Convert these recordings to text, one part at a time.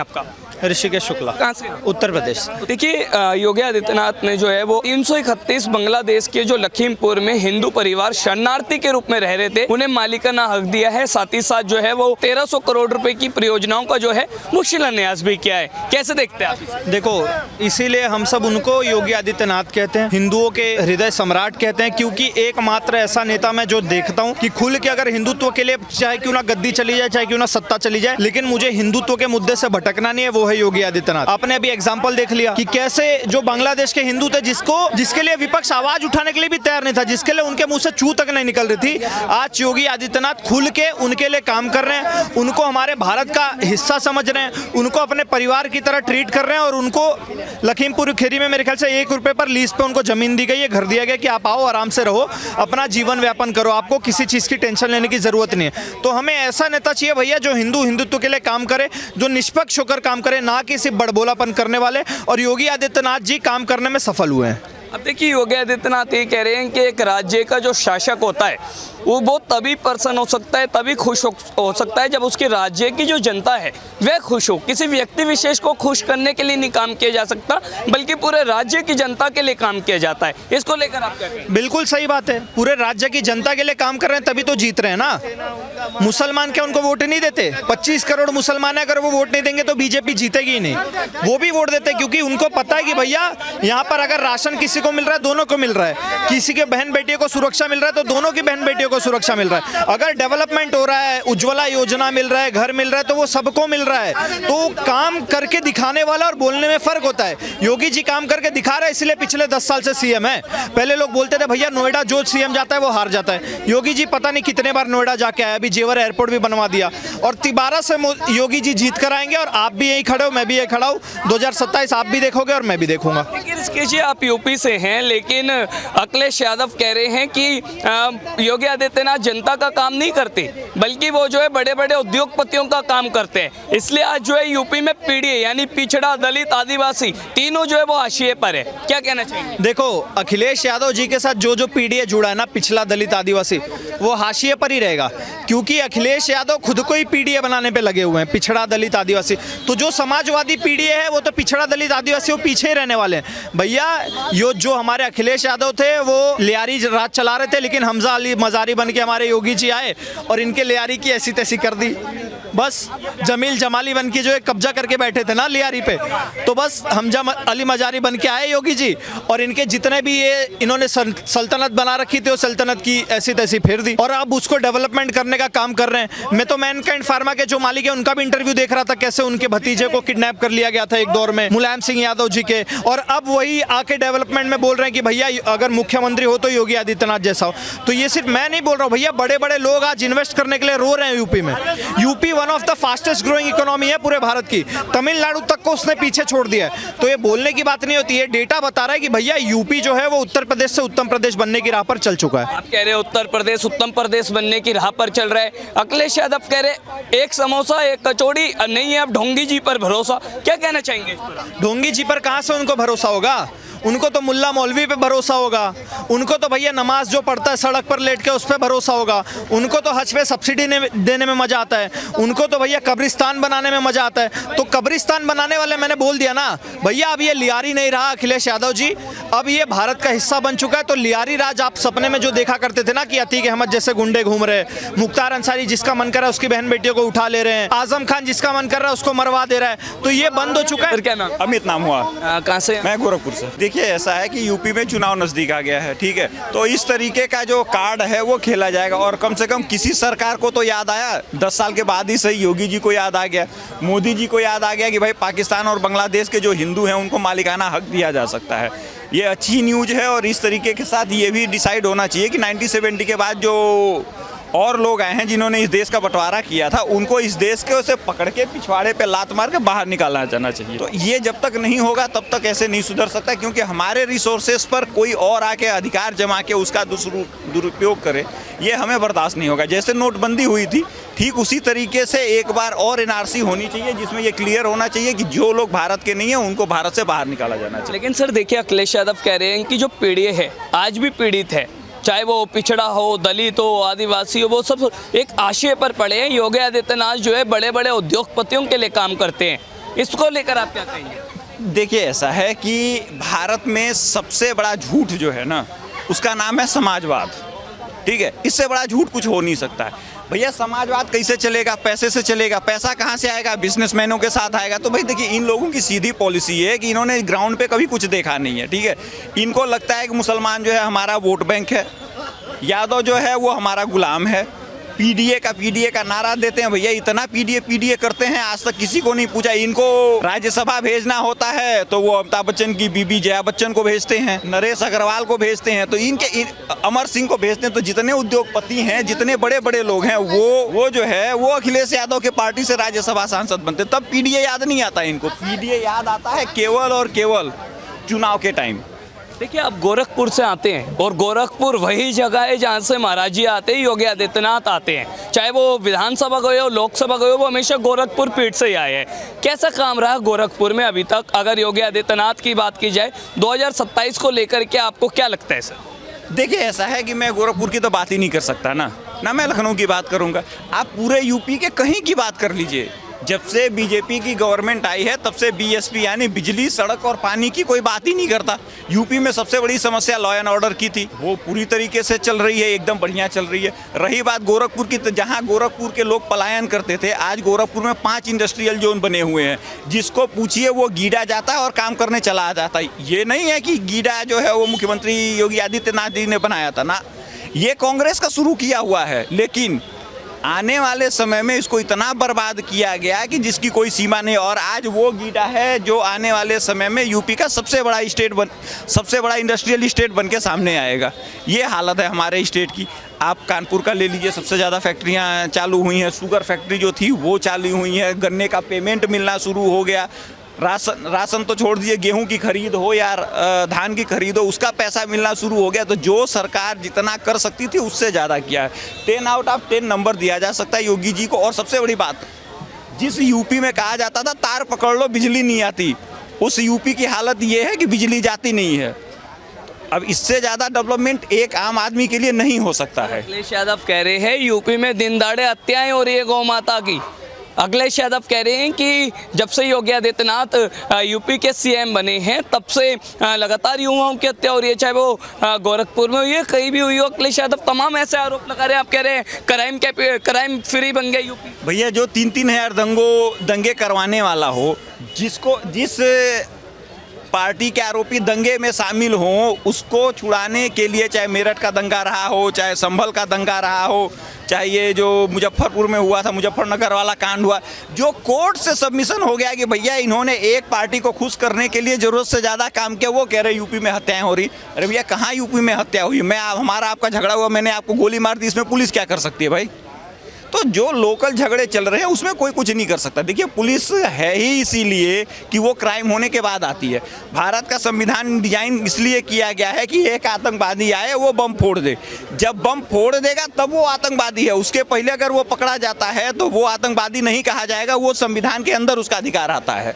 आपका? ऋषिकेश शुक्ला। कहाँ से? उत्तर प्रदेश। देखिए योगी आदित्यनाथ ने जो है वो 331 बांग्लादेश के जो लखीमपुर में हिंदू परिवार शरणार्थी के रूप में रह रहे थे उन्हें मालिकाना हक दिया है। साथ ही साथ जो है वो 1300 करोड़ रुपए की परियोजनाओं का जो है वो शिलान्यास भी किया है। कैसे देखते हैं आप? देखो, इसीलिए हम सब उनको योगी आदित्यनाथ कहते हैं, हिंदुओं के हृदय सम्राट कहते हैं, क्योंकि एकमात्र ऐसा नेता मैं जो देखता हूँ कि खुल के अगर हिंदुत्व के लिए चाहे क्यों ना गद्दी चली जाए, चाहे क्यों ना सत्ता चली जाए, लेकिन मुझे हिंदुत्व के मुद्दे से भटकना नहीं है, वो है योगी आदित्यनाथ। आपने अभी एग्जाम्पल देख लिया कि कैसे जो बांग्लादेश के हिंदू थे, जिसके लिए विपक्ष आवाज उठाने के लिए भी तैयार नहीं था, जिसके लिए उनके मुंह से चू तक नहीं निकल रही थी, आज योगी आदित्यनाथ खुल के उनके लिए काम कर रहे हैं, उनको हमारे भारत का हिस्सा समझ रहे हैं, उनको अपने परिवार की तरह ट्रीट कर रहे हैं। और उनको लखीमपुर खीरी में मेरे ख्याल से 1 रुपए पर लीज पे उनको जमीन दी गई है, घर दिया गया कि आप आओ आराम से रहो, अपना जीवन व्यापन करो, आपको किसी चीज की टेंशन लेने की जरूरत नहीं है। तो हमें ऐसा नेता चाहिए भैया जो हिंदुत्व के लिए काम करे, जो निष्पक्ष होकर काम करे, ना कि सिर्फ बड़बोलापन करने वाले। और योगी आदित्यनाथ जी काम करने में सफल हुए हैं। अब देखिए योगी आदित्यनाथ ये कह रहे हैं कि एक राज्य का जो शासक होता है वो तभी प्रसन्न हो सकता है, तभी खुश हो सकता है जब उसके राज्य की जो जनता है वह खुश हो। किसी व्यक्ति विशेष को खुश करने के लिए नहीं काम किया जा सकता, बल्कि पूरे राज्य की जनता के लिए काम किया जाता है। इसको लेकर आप क्या कहें? बिल्कुल सही बात है, पूरे राज्य की जनता के लिए काम कर रहे हैं तभी तो जीत रहे हैं ना। मुसलमान क्या उनको वोट नहीं देते? 25 करोड़ मुसलमान है, अगर वो वोट नहीं देंगे तो बीजेपी जीतेगी ही नहीं। वो भी वोट देते क्योंकि उनको पता है कि भैया यहाँ पर अगर राशन किसी को मिल रहा है, दोनों को मिल रहा है, किसी के बहन बेटियों को सुरक्षा मिल रहा है तो दोनों की बहन बेटियों को सुरक्षा मिल रहा है। अगर डेवलपमेंट हो रहा है, उज्ज्वला योजना मिल रहा है, घर मिल रहा है, तो वो सबको मिल रहा है। तो काम करके दिखाने वाला और बोलने में फर्क होता है। योगी जी काम करके दिखा रहे हैं, इसलिए पिछले 10 साल से सीएम है। पहले लोग बोलते थे भैया नोएडा जो सीएम जाता है वो हार जाता है। योगी जी पता नहीं कितने बार नोएडा जाके आया, अभी जेवर एयरपोर्ट भी बनवा दिया, और 12 से योगी जी जीत कर आएंगे। और आप भी यही खड़े हो, मैं भी यही खड़ा हूँ। 2027 आप भी देखोगे और मैं भी देखूंगा। देखिए आप यूपी से हैं, लेकिन अखिलेश यादव कह रहे हैं कि योगी आदित्यनाथ जनता का काम नहीं करते, बल्कि वो जो है बड़े बड़े उद्योगपतियों का काम करते हैं। इसलिए आज जो है यूपी में पीड़ित यानी पिछड़ा, दलित, आदिवासी तीनों जो है वो हाशिए पर है। क्या कहना चाहिए? देखो, अखिलेश यादव जी के साथ जो पीड़ित जुड़ा है ना, पिछड़ा, दलित, आदिवासी, वो हाशिए पर ही रहेगा, क्योंकि अखिलेश यादव खुद को ही पीड़ित बनाने पे लगे हुए हैं। पिछड़ा, दलित, आदिवासी, तो जो समाजवादी पीड़ित है वो तो पिछड़ा, दलित, आदिवासी वो पीछे ही रहने वाले हैं भैया। जो हमारे अखिलेश यादव थे वो लियारी राज चला रहे थे, लेकिन हमजा अली मजारी बन के हमारे योगी जी आए और इनके लियारी की ऐसी तैसी कर दी। बस जमील जमाली बन के जो है कब्जा करके बैठे थे ना लियारी पे, तो बस हमजा अली मजारी बन के आए योगी जी, और इनके जितने भी ये इन्होंने सल्तनत बना रखी थी वो सल्तनत की ऐसी तैसी फेर दी, और अब उसको डेवलपमेंट करने का काम कर रहे हैं। मैं तो मैनकाइंड फार्मा के जो मालिक है उनका भी इंटरव्यू देख रहा था, कैसे उनके भतीजे को किडनैप कर लिया गया था एक दौर में, मुलायम सिंह यादव जी के, और अब वही आके डेवलपमेंट में बोल रहे हैं कि भैया अगर मुख्यमंत्री हो तो योगी आदित्यनाथ जैसा हो। तो ये सिर्फ मैं नहीं बोल रहा हूँ भैया, बड़े बड़े लोग आज इन्वेस्ट करने के लिए रो रहे हैं यूपी में। UP one of the fastest growing economy है पूरे भारत की, तमिलनाडु तक को उसने पीछे छोड़ दिया है। तो ये बोलने की बात नहीं होती है, डेटा बता रहा है कि भैया यूपी जो है वो उत्तर प्रदेश से उत्तम प्रदेश बनने की राह पर चल चुका है। आप कह रहे हैं उत्तर प्रदेश उत्तम प्रदेश बनने की राह पर चल रहा है। अखिलेश यादव कह रहे एक समोसा एक कचौड़ी नहीं है, अब ढोंगी जी पर भरोसा। क्या कहना चाहेंगे? ढोंगी जी पर कहां से उनको भरोसा होगा? उनको तो मुल्ला मौलवी पे भरोसा होगा, उनको तो भैया नमाज जो पढ़ता है सड़क पर लेट के उस पर भरोसा होगा, उनको तो हज पे सब्सिडी देने में मजा आता है, उनको तो भैया कब्रिस्तान बनाने में मजा आता है। तो कब्रिस्तान बनाने वाले मैंने बोल दिया ना भैया, अब ये लियारी नहीं रहा अखिलेश यादव जी, अब ये भारत का हिस्सा बन चुका है। तो लियारी राज आप सपने में जो देखा करते थे ना कि अतीक अहमद जैसे गुंडे घूम रहे, मुख्तार अंसारी जिसका मन कर रहा है उसकी बहन बेटियों को उठा ले रहे हैं, आजम खान जिसका मन कर रहा है उसको मरवा दे रहा है, तो ये बंद हो चुका है। क्या नाम? अमित नाम हुआ। कहाँ से? मैं गोरखपुर से। देखिए ऐसा है कि यूपी में चुनाव नजदीक आ गया है, ठीक है, तो इस तरीके का जो कार्ड है वो खेला जाएगा, और कम से कम किसी सरकार को तो याद आया, 10 साल के बाद ही सही, योगी जी को याद आ गया, मोदी जी को याद आ गया कि भाई पाकिस्तान और बांग्लादेश के जो हिंदू हैं उनको मालिकाना हक दिया जा सकता है। ये अच्छी न्यूज़ है, और इस तरीके के साथ ये भी डिसाइड होना चाहिए कि 1970 के बाद जो और लोग आए हैं जिन्होंने इस देश का बंटवारा किया था, उनको इस देश के उसे पकड़ के पिछवाड़े पे लात मार के बाहर निकाला जाना चाहिए। तो ये जब तक नहीं होगा तब तक ऐसे नहीं सुधर सकता, क्योंकि हमारे रिसोर्सेज पर कोई और आके अधिकार जमा के उसका दुरुपयोग करे, ये हमें बर्दाश्त नहीं होगा। जैसे नोटबंदी हुई थी, ठीक उसी तरीके से एक बार और एनआरसी होनी चाहिए, जिसमें ये क्लियर होना चाहिए कि जो लोग भारत के नहीं है उनको भारत से बाहर निकाला जाना चाहिए। लेकिन सर देखिए, अखिलेश यादव कह रहे हैं कि जो पीड़ित है आज भी पीड़ित है, चाहे वो पिछड़ा हो, दलित हो, आदिवासी हो, वो सब एक आशय पर पड़े हैं। योगी आदित्यनाथ जो है बड़े बड़े उद्योगपतियों के लिए काम करते हैं, इसको लेकर आप क्या कहेंगे? देखिए ऐसा है कि भारत में सबसे बड़ा झूठ जो है ना, उसका नाम है समाजवाद। ठीक है, इससे बड़ा झूठ कुछ हो नहीं सकता है। भैया समाजवाद कैसे चलेगा? पैसे से चलेगा। पैसा कहाँ से आएगा? बिजनेसमैनों के साथ आएगा। तो भाई देखिए, इन लोगों की सीधी पॉलिसी है कि इन्होंने ग्राउंड पे कभी कुछ देखा नहीं है। ठीक है, इनको लगता है कि मुसलमान जो है हमारा वोट बैंक है, यादव जो है वो हमारा गुलाम है। पीडीए का नारा देते हैं। भैया इतना पीडीए करते हैं, आज तक किसी को नहीं पूछा। इनको राज्यसभा भेजना होता है तो वो अमिताभ बच्चन की बीबी जया बच्चन को भेजते हैं, नरेश अग्रवाल को भेजते हैं, तो अमर सिंह को भेजते हैं। तो जितने उद्योगपति हैं, जितने बड़े बड़े लोग हैं, वो जो है वो अखिलेश यादव के पार्टी से राज्यसभा सांसद बनते। तब पीडीए याद नहीं आता इनको। पीडीए याद आता है केवल और केवल चुनाव के टाइम। देखिए, आप गोरखपुर से आते हैं और गोरखपुर वही जगह है जहाँ से महाराज जी आते हैं, योगी आदित्यनाथ आते हैं। चाहे वो विधानसभा गए हो, लोकसभा गए हो, वो हमेशा गोरखपुर पीठ से ही आए हैं। कैसा काम रहा गोरखपुर में अभी तक? अगर योगी आदित्यनाथ की बात की जाए 2027 को लेकर के आपको क्या लगता है सर? देखिए ऐसा है कि मैं गोरखपुर की तो बात ही नहीं कर सकता ना मैं लखनऊ की बात करूंगा। आप पूरे यूपी के कहीं की बात कर लीजिए। जब से बीजेपी की गवर्नमेंट आई है तब से बीएसपी यानी बिजली, सड़क और पानी की कोई बात ही नहीं करता। यूपी में सबसे बड़ी समस्या लॉ एंड ऑर्डर की थी, वो पूरी तरीके से चल रही है, एकदम बढ़िया चल रही है। रही बात गोरखपुर की, तो जहां गोरखपुर के लोग पलायन करते थे, आज गोरखपुर में 5 इंडस्ट्रियल जोन बने हुए हैं। जिसको पूछिए वो गीडा जाता है और काम करने चला आ जाता है। ये नहीं है कि गीडा जो है वो मुख्यमंत्री योगी आदित्यनाथ जी ने बनाया था ना, ये कांग्रेस का शुरू किया हुआ है। लेकिन आने वाले समय में इसको इतना बर्बाद किया गया कि जिसकी कोई सीमा नहीं। और आज वो गीडा है जो आने वाले समय में यूपी का सबसे बड़ा इंडस्ट्रियल स्टेट बन के सामने आएगा। ये हालत है हमारे स्टेट की। आप कानपुर का ले लीजिए, सबसे ज़्यादा फैक्ट्रियाँ चालू हुई हैं। शुगर फैक्ट्री जो थी वो चालू हुई है, गन्ने का पेमेंट मिलना शुरू हो गया। राशन तो छोड़ दीजिए, गेहूं की खरीद हो या धान की खरीद हो, उसका पैसा मिलना शुरू हो गया। तो जो सरकार जितना कर सकती थी उससे ज़्यादा किया है। 10 आउट ऑफ 10 नंबर दिया जा सकता है योगी जी को। और सबसे बड़ी बात, जिस यूपी में कहा जाता था तार पकड़ लो बिजली नहीं आती, उस यूपी की हालत ये है कि बिजली जाती नहीं है। अब इससे ज़्यादा डेवलपमेंट एक आम आदमी के लिए नहीं हो सकता है। अखिलेश यादव कह रहे हैं यूपी में दिन दाड़े हत्याएं हो रही है गौ माता की। अखिलेश यादव कह रहे हैं कि जब से योगी आदित्यनाथ यूपी के सीएम बने हैं तब से लगातार युवाओं की हत्या हो रही है, चाहे वो गोरखपुर में हुई है, कहीं भी हुई हो। अखिलेश यादव तमाम ऐसे आरोप लगा रहे हैं। आप कह रहे हैं क्राइम फ्री बन गया यूपी। भैया जो 3-3 हज़ार दंगे करवाने वाला हो, जिस पार्टी के आरोपी दंगे में शामिल हों, उसको छुड़ाने के लिए, चाहे मेरठ का दंगा रहा हो, चाहे संभल का दंगा रहा हो, चाहे ये जो मुजफ्फरपुर में हुआ था, मुजफ्फरनगर वाला कांड हुआ, जो कोर्ट से सबमिशन हो गया कि भैया इन्होंने एक पार्टी को खुश करने के लिए ज़रूरत से ज़्यादा काम किया, वो कह रहे यूपी में हत्याएं हो रही। अरे भैया कहाँ यूपी में हत्या हुई? हमारा आपका झगड़ा हुआ, मैंने आपको गोली मार दी, इसमें पुलिस क्या कर सकती है भाई? तो जो लोकल झगड़े चल रहे हैं उसमें कोई कुछ नहीं कर सकता। देखिए पुलिस है ही इसीलिए कि वो क्राइम होने के बाद आती है। भारत का संविधान डिजाइन इसलिए किया गया है कि एक आतंकवादी आए वो बम फोड़ दे, जब बम फोड़ देगा तब वो आतंकवादी है। उसके पहले अगर वो पकड़ा जाता है तो वो आतंकवादी नहीं कहा जाएगा, वो संविधान के अंदर उसका अधिकार आता है।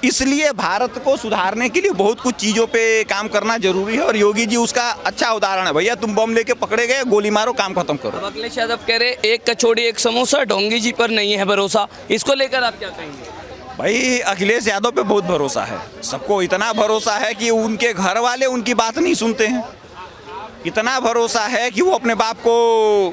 इसलिए भारत को सुधारने के लिए बहुत कुछ चीज़ों पे काम करना जरूरी है और योगी जी उसका अच्छा उदाहरण है। भैया तुम बम लेके पकड़े गए, गोली मारो, काम खत्म करो। अब अखिलेश यादव कह रहे एक कचौड़ी एक समोसा, ढोंगी जी पर नहीं है भरोसा, इसको लेकर आप क्या कहेंगे? भाई अखिलेश यादव पे बहुत भरोसा है, सबको इतना भरोसा है कि उनके घर वाले उनकी बात नहीं सुनते हैं। इतना भरोसा है कि वो अपने बाप को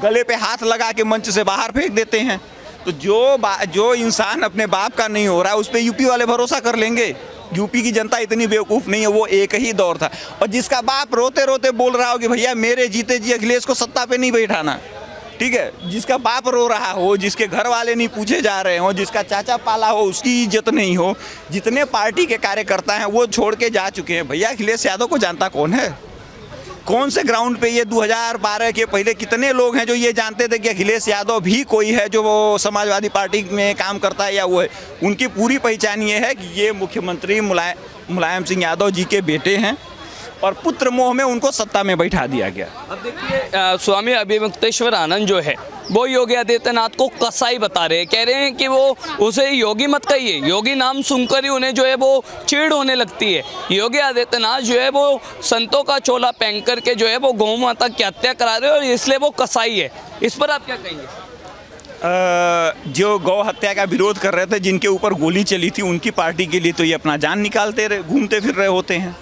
गले पे हाथ लगा के मंच से बाहर फेंक देते हैं। तो जो इंसान अपने बाप का नहीं हो रहा है उस पर यूपी वाले भरोसा कर लेंगे। यूपी की जनता इतनी बेवकूफ़ नहीं है, वो एक ही दौर था। और जिसका बाप रोते रोते बोल रहा हो कि भैया मेरे जीते जी अखिलेश को सत्ता पे नहीं बैठाना, ठीक है, जिसका बाप रो रहा हो, जिसके घर वाले नहीं पूछे जा रहे हो, जिसका चाचा पाला हो उसकी इज्जत नहीं हो, जितने पार्टी के कार्यकर्ता हैं वो छोड़ के जा चुके हैं। भैया अखिलेश यादव को जानता कौन है? कौन से ग्राउंड पे? ये 2012 के पहले कितने लोग हैं जो ये जानते थे कि अखिलेश यादव भी कोई है जो वो समाजवादी पार्टी में काम करता है या वो है? उनकी पूरी पहचान ये है कि ये मुख्यमंत्री मुलायम सिंह यादव जी के बेटे हैं और पुत्र मोह में उनको सत्ता में बैठा दिया गया। अब देखिए स्वामी अभिमुक्तेश्वर आनंद जो है वो योगी आदित्यनाथ को कसाई बता रहे हैं। कह रहे हैं कि वो उसे योगी मत कहिए, योगी नाम सुनकर ही उन्हें जो है वो चिढ़ होने लगती है। योगी आदित्यनाथ जो है वो संतों का चोला पहन कर के जो है वो गौ माता की हत्या करा रहे हैं और इसलिए वो कसाई है। इस पर आप क्या कहेंगे? जो गौ हत्या का विरोध कर रहे थे, जिनके ऊपर गोली चली थी, उनकी पार्टी के लिए तो ये अपना जान निकालते रहे, घूमते फिर रहे होते हैं।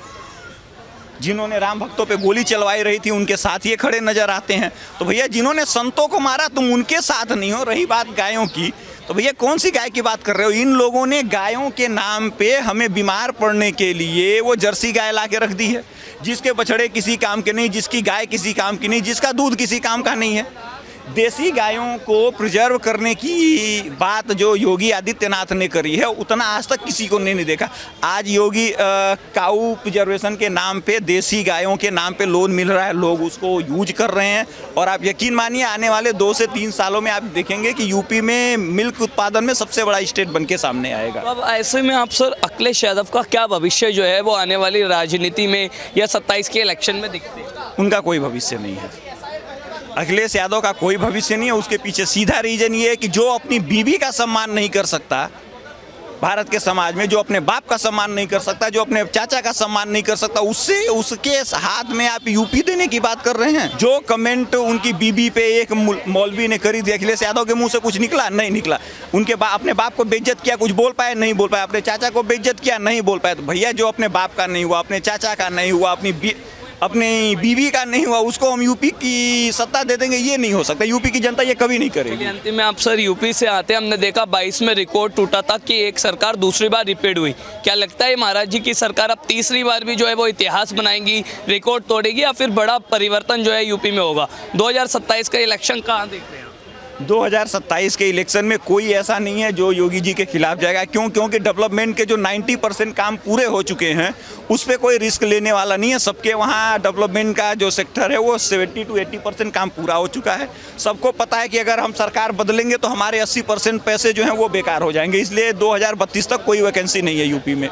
जिन्होंने राम भक्तों पे गोली चलवाई रही थी, उनके साथ ये खड़े नजर आते हैं। तो भैया जिन्होंने संतों को मारा तुम उनके साथ नहीं हो। रही बात गायों की, तो भैया कौन सी गाय की बात कर रहे हो? इन लोगों ने गायों के नाम पे हमें बीमार पड़ने के लिए वो जर्सी गाय ला के रख दी है, जिसके बछड़े किसी काम के नहीं, जिसकी गाय किसी काम की नहीं, जिसका दूध किसी काम का नहीं है। देसी गायों को प्रिजर्व करने की बात जो योगी आदित्यनाथ ने करी है, उतना आज तक किसी को नहीं देखा। आज योगी काऊ प्रिजर्वेशन के नाम पे, देसी गायों के नाम पे लोन मिल रहा है, लोग उसको यूज कर रहे हैं। और आप यकीन मानिए आने वाले 2 से 3 सालों में आप देखेंगे कि यूपी में मिल्क उत्पादन में सबसे बड़ा स्टेट बन के सामने आएगा। तो अब ऐसे में आप सर अखिलेश यादव का क्या भविष्य जो है वो आने वाली राजनीति में या 27 के इलेक्शन में दिखते हैं? उनका कोई भविष्य नहीं है। अखिलेश यादव का कोई भविष्य नहीं है। उसके पीछे सीधा रीजन ये है कि जो अपनी बीवी का सम्मान नहीं कर सकता भारत के समाज में, जो अपने बाप का सम्मान नहीं कर सकता, जो अपने चाचा का सम्मान नहीं कर सकता, उससे उसके हाथ में आप यूपी देने की बात कर रहे हैं। जो कमेंट उनकी बीबी पे एक मौलवी ने करी थी, अखिलेश यादव के मुंह से कुछ निकला? नहीं निकला। उनके अपने बाप को बेइज्जत किया, कुछ बोल पाए? नहीं बोल पाए। अपने चाचा को बेइज्जत किया? नहीं बोल पाए। तो भैया जो अपने बाप का नहीं हुआ, अपने चाचा का नहीं हुआ, अपनी बीवी का नहीं हुआ, उसको हम यूपी की सत्ता दे देंगे? ये नहीं हो सकता। यूपी की जनता ये कभी नहीं करेगी। अंतिम में आप सर यूपी से आते, हमने देखा 22 में रिकॉर्ड टूटा था कि एक सरकार दूसरी बार रिपीट हुई। क्या लगता है महाराज जी की सरकार अब तीसरी बार भी जो है वो इतिहास बनाएंगी, रिकॉर्ड तोड़ेगी, या फिर बड़ा परिवर्तन जो है यूपी में होगा? 2027 का इलेक्शन कहाँ देख रहे हैं? 2027 के इलेक्शन में कोई ऐसा नहीं है जो योगी जी के खिलाफ जाएगा। क्यों? क्योंकि डेवलपमेंट के जो 90% काम पूरे हो चुके हैं, उस पर कोई रिस्क लेने वाला नहीं है। सबके वहाँ डेवलपमेंट का जो सेक्टर है वो 70 to 80% काम पूरा हो चुका है। सबको पता है कि अगर हम सरकार बदलेंगे तो हमारे 80% पैसे जो हैं वो बेकार हो जाएंगे। इसलिए 2032 तक कोई वैकेंसी नहीं है यूपी में।